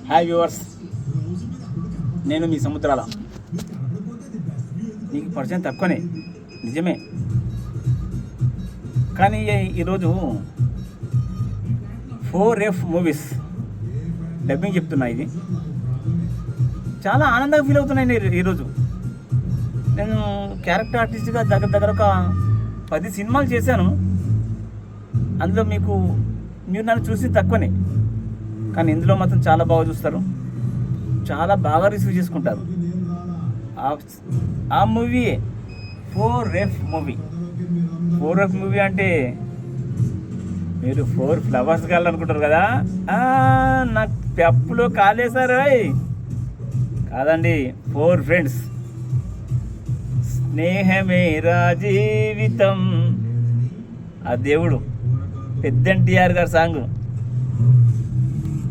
Hi viewers, నేను మీ సముద్రాల. నీకు పరిచయం తక్కువనే నిజమే, కానీ ఈరోజు 4F మూవీస్ డబ్బింగ్ చెప్తున్నా. ఇది చాలా ఆనందంగా ఫీల్ అవుతున్నాయి. ఈరోజు నేను క్యారెక్టర్ ఆర్టిస్ట్గా దగ్గర ఒక 10 సినిమాలు చేశాను. అందులో మీరు నన్ను చూసి తక్కువనే, కానీ ఇందులో మాత్రం చాలా బాగా చూస్తారు, చాలా బాగా రిసీవ్ చేసుకుంటారు. ఆ movie 4F movie. 4F movie అంటే మీరు 4 ఫ్లవర్స్ కావాలనుకుంటారు కదా. నాకు పెప్పులో కాలేసారు. కాదండి, 4 ఫ్రెండ్స్. స్నేహమేరా జీవితం, ఆ దేవుడు పెద్ద ఎన్టీఆర్ గారి సాంగ్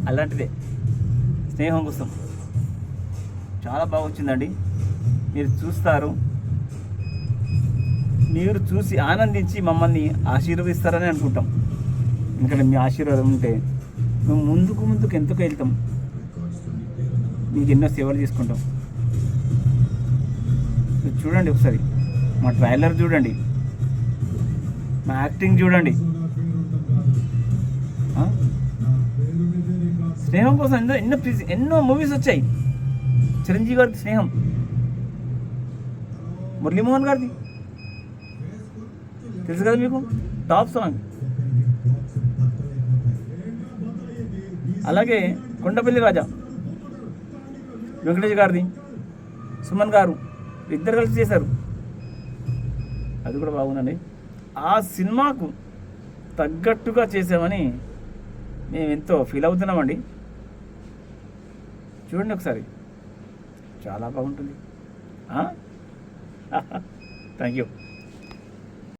అలాంటిదే. స్నేహం కోసం చాలా బాగా వచ్చిందండి. మీరు చూస్తారు, మీరు చూసి ఆనందించి మమ్మల్ని ఆశీర్వదిస్తారని అనుకుంటాం. ఎందుకంటే మీ ఆశీర్వాదం ఉంటే మేము ముందుకు ఎంతకు వెళ్తాం. మీకు ఎన్నో సేవలు చేసుకుంటాం. మీరు చూడండి ఒకసారి, మా ట్రైలర్ చూడండి, మా యాక్టింగ్ చూడండి. స్నేహం కోసం ఎన్నో మూవీస్ వచ్చాయి. చిరంజీవి గారిది స్నేహం, మురళీమోహన్ గారిది తెలుసు కదా మీకు, టాప్ సాంగ్. అలాగే కొండపల్లి రాజా వెంకటేష్ గారిది, సుమన్ గారు ఇద్దరు కలిసి చేశారు. అది కూడా బాగుందండి. ఆ సినిమాకు తగ్గట్టుగా చేసామని మేము ఎంతో ఫీల్ అవుతున్నామండి. చూడండి ఒకసారి, చాలా బాగుంటుంది. Thank you.